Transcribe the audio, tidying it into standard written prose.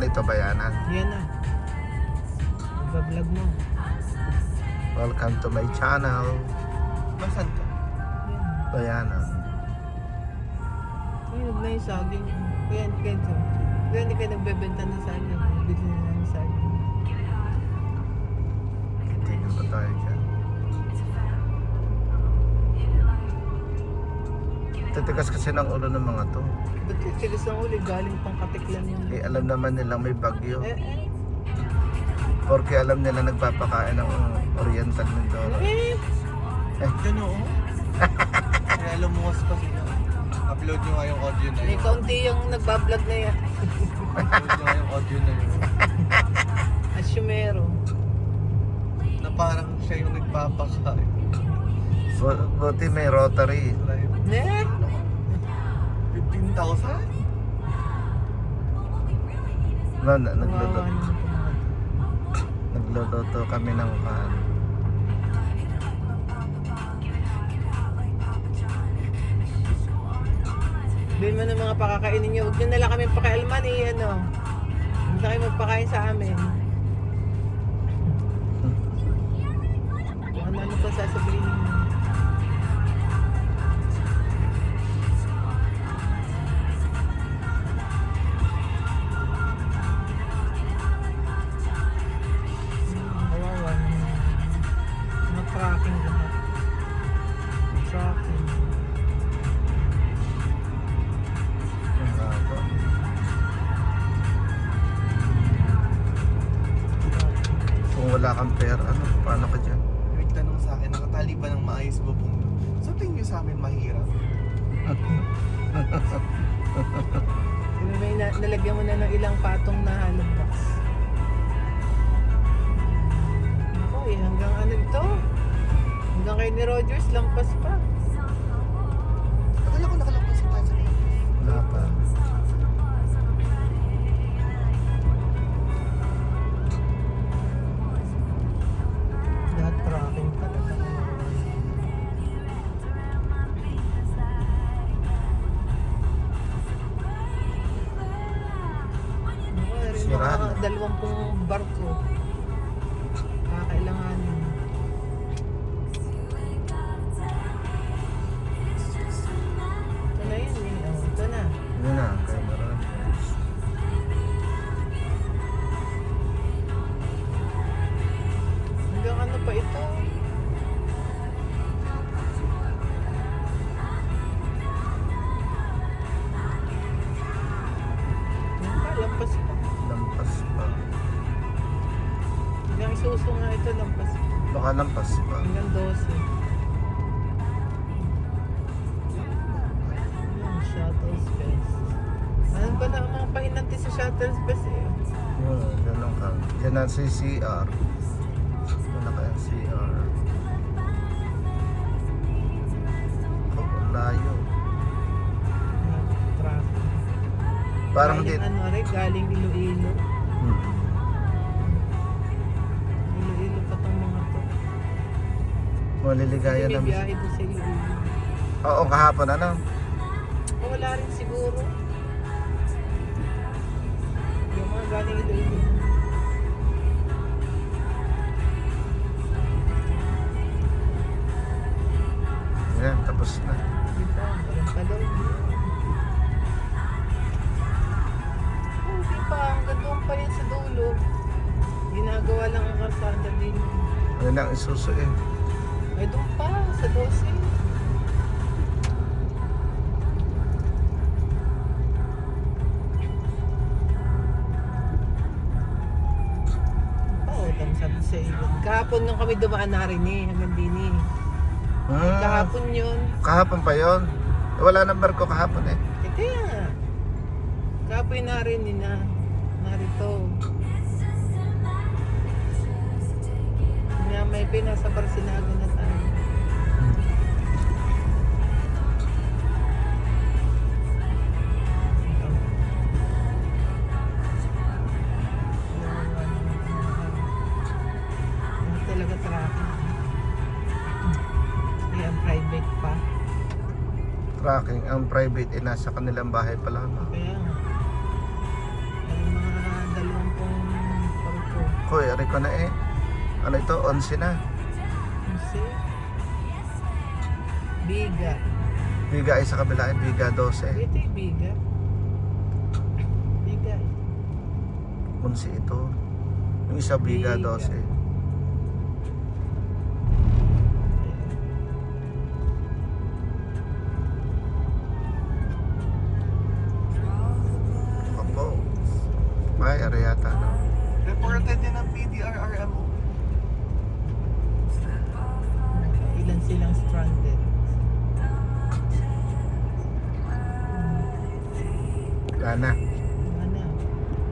ito bayanan. Yan na. Vlog mo. Welcome to my channel. Masan ka? Yan. Bayanan. Ay, huwag na yung saging. Kaya hindi kayo nagbebenta ng saging. Bili na ng saging. Tingnan pa tayo dyan. Titigas kasi ng ulo ng mga to. Ba't tilis ang uli? Galing pang katiklan yun. Eh, alam naman nilang may bagyo. Eh. Porque alam nila nagpapakain ng Oriental Mindoro. Eh. Ganoon? Kaya lumuwas pa sila. Upload nyo nga yung audio na May yun. kaunti yung nagbablog na yan. Upload nyo nga yung audio na yun. Asyumero. Na parang siya yung nagpapakain. Buti may rotary. Live. Ne? 15,000? No, Kawawa naman ito. nagluluto kami ng pan. Bilhin mo ng mga pakakainin nyo. Huwag nyo na lang kami pakialman eh. Ano? Huwag na kayo magpakain sa amin. Kung ano pa sasabihin nyo. Kawawa naman. Mga tracking lahat. Tracking. Ang haba. Kung wala kang pera, ano, paano ka dyan? Nagtanong sa akin, nakatali ba ng maayos bubong? So tingin nyo sa amin mahirap? Sabi may nalagyan mo na ng ilang patong na hollow box. Ako eh, hanggang ano ito? Hanggang kay ni Rogers, lampas pa. Akala ko nakalapos sa tayo sa campus. Wala pa. Lahat tracking talaga. Ako, rin Sira mga na. 20 barko. Kakailanganin. Ito na yun eh. Oh, ito na. Yun na, kay Rogers. Hanggang ano pa ito? Yan pa, lampas pa. Lampas pa. Hanggang isuso nga ito, lampas pa. Baka lampas pa. Hanggang 12. Yan, Shuttles Fest. Ano ba na ang mga pahinanti sa Shuttles Fest eh? Yun, ganun ka. Yan ang CCR. Yan na kaya CR. Oh, layo. Yan, traffic. Parang Galing din. ano rin, galing Iloilo. Hmm. Iloilo pa tong mga to. Maliligaya May naman. biyahe doon sa Iloilo. Oo, kahapon ano? O, wala rin siguro. Yung mga galing Iloilo. Yan, tapos na. Dito, walang talon. Oh, di pa, hanggang doon pa yun sa dulo. Ginagawa lang ang karsada din. Yan ang isuso eh. Ay, doon pa, sa 12. Oo, oh, sabi sa iyo. Kahapon nung kami dumaan na rin eh, hanggang din eh. Hmm. Kahapon yun. Kahapon pa yon. Wala nang barko kahapon eh. Ito yan. Kahapon na rin eh na. Narito. Kaya may pinasa Barcinaga na tayo. Ano talaga traffic. Ang private pa. Tracking, ang private eh nasa kanilang bahay pa lamang. Kaya nga. Ang mga Ko, eri ko na eh. Ano ito? 11 na. Kasi, biga. Biga ay sa kabila ay biga 12. Ito yung biga. Biga. 11 ito. Yung isa biga Biga. 12. Opo. Ay, eri yata. No? Reported din ng PDRRMO. Ilan silang stranded. Wala na.